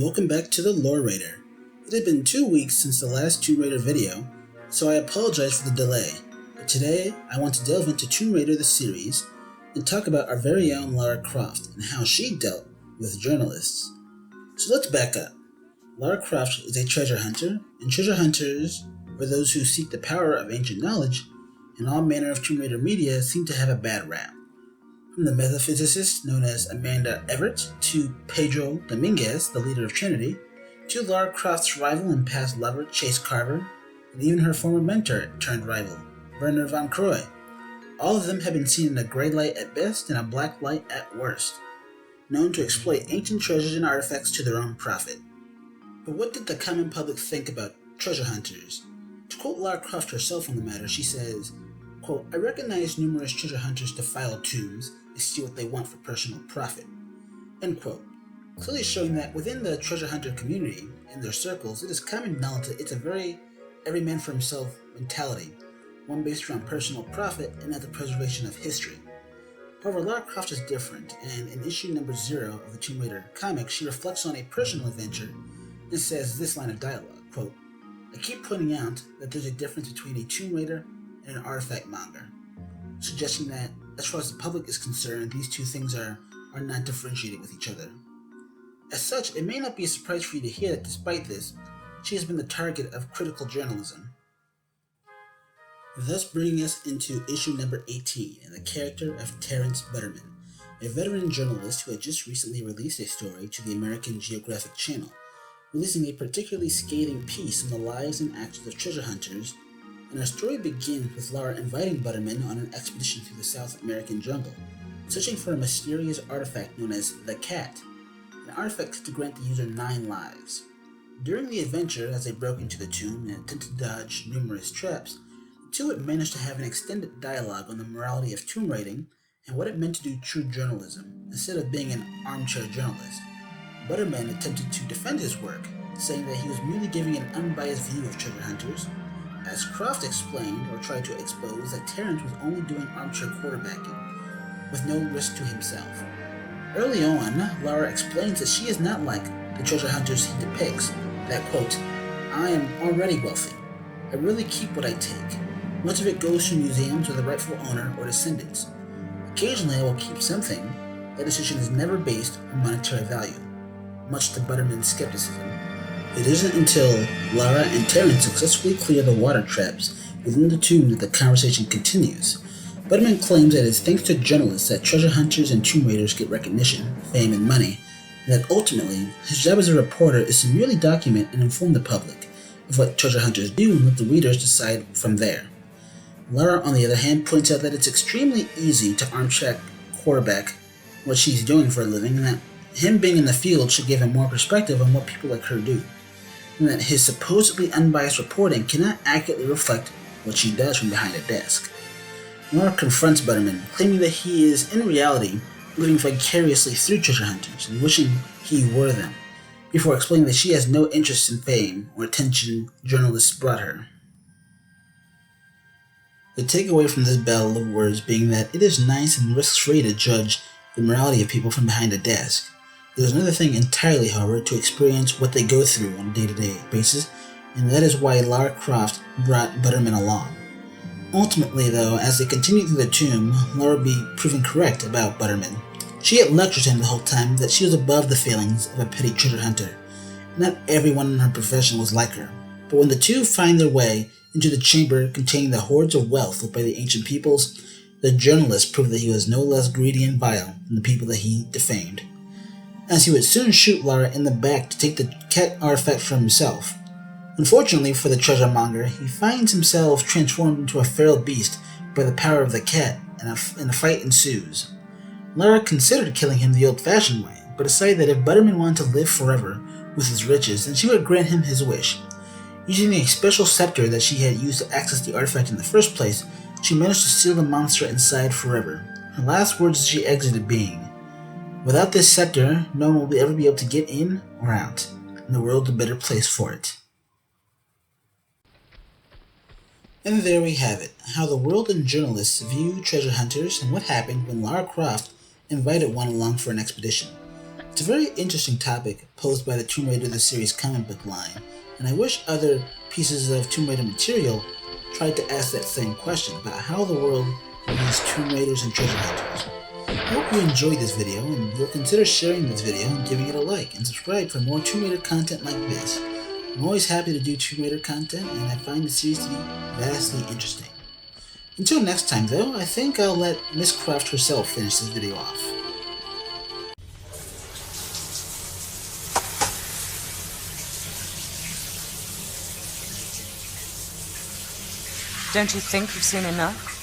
welcome back to the Lore Raider. It had been 2 weeks since the last Tomb Raider video, so I apologize for the delay, but today I want to delve into Tomb Raider the series and talk about our very own Lara Croft and how she dealt with journalists. So let's back up. Lara Croft is a treasure hunter, and treasure hunters, or those who seek the power of ancient knowledge, in all manner of Tomb Raider media seem to have a bad rap. From the metaphysicist known as Amanda Everett, to Pedro Dominguez, the leader of Trinity, to Lara Croft's rival and past lover, Chase Carver, and even her former mentor turned rival, Werner von Croy. All of them have been seen in a gray light at best and a black light at worst, known to exploit ancient treasures and artifacts to their own profit. But what did the common public think about treasure hunters? To quote Lara Croft herself on the matter, she says, quote, "I recognize numerous treasure hunters defile tombs and steal what they want for personal profit," end quote. Clearly showing that within the treasure hunter community, in their circles, it is common knowledge that it's a very every man for himself mentality, one based around personal profit and not the preservation of history. However, Lara Croft is different, and in issue number 0 of the Tomb Raider comic, she reflects on a personal adventure and says this line of dialogue, quote, "I keep pointing out that there's a difference between a Tomb Raider and an artifact monger," suggesting that, as far as the public is concerned, these two things are not differentiated with each other. As such, it may not be a surprise for you to hear that despite this, she has been the target of critical journalism. Thus bringing us into issue number 18 and the character of Terrence Butterman, a veteran journalist who had just recently released a story to the American Geographic Channel, releasing a particularly scathing piece on the lives and actions of treasure hunters. And our story begins with Lara inviting Butterman on an expedition through the South American jungle, searching for a mysterious artifact known as the Cat, an artifact to grant the user 9 lives. During the adventure, as they broke into the tomb and attempted to dodge numerous traps, the two would manage to have an extended dialogue on the morality of tomb raiding and what it meant to do true journalism, instead of being an armchair journalist. Butterman attempted to defend his work, saying that he was merely giving an unbiased view of treasure hunters, as Croft explained or tried to expose that Terrence was only doing armchair quarterbacking, with no risk to himself. Early on, Lara explains that she is not like the treasure hunters he depicts, that, quote, "I am already wealthy. I really keep what I take. Much of it goes to museums or the rightful owner or descendants. Occasionally I will keep something. That decision is never based on monetary value," much to Butterman's skepticism. It isn't until Lara and Terrence successfully clear the water traps within the tomb that the conversation continues. Butterman claims that it is thanks to journalists that treasure hunters and tomb raiders get recognition, fame, and money, and that ultimately his job as a reporter is to merely document and inform the public of what treasure hunters do and let the readers decide from there. Lara, on the other hand, points out that it's extremely easy to armchair quarterback what she's doing for a living, and that him being in the field should give him more perspective on what people like her do, and that his supposedly unbiased reporting cannot accurately reflect what she does from behind a desk. Lara confronts Butterman, claiming that he is, in reality, living vicariously through treasure hunters and wishing he were them, before explaining that she has no interest in fame or attention journalists brought her. The takeaway from this battle of words being that it is nice and risk-free to judge the morality of people from behind a desk. There's another thing entirely, however, to experience what they go through on a day-to-day basis, and that is why Lara Croft brought Butterman along. Ultimately, though, as they continue through the tomb, Lara would be proven correct about Butterman. She had lectured him the whole time that she was above the failings of a petty treasure hunter. Not everyone in her profession was like her, but when the two find their way into the chamber containing the hoards of wealth left by the ancient peoples, the journalist proved that he was no less greedy and vile than the people that he defamed, as he would soon shoot Lara in the back to take the cat artifact for himself. Unfortunately for the treasure monger, he finds himself transformed into a feral beast by the power of the cat, and a fight ensues. Lara considered killing him the old-fashioned way, but decided that if Butterman wanted to live forever with his riches, then she would grant him his wish. Using a special scepter that she had used to access the artifact in the first place, she managed to seal the monster inside forever. Her last words as she exited being, "Without this scepter, no one will ever be able to get in or out, and the world is a better place for it." And there we have it, how the world and journalists view treasure hunters and what happened when Lara Croft invited one along for an expedition. It's a very interesting topic posed by the Tomb Raider the series comic book line, and I wish other pieces of Tomb Raider material tried to ask that same question about how the world views Tomb Raiders and treasure hunters. I hope you enjoyed this video and will consider sharing this video and giving it a like and subscribe for more Tomb Raider content like this. I'm always happy to do Tomb Raider content and I find the series to be vastly interesting. Until next time though, I think I'll let Miss Croft herself finish this video off. Don't you think you've seen enough?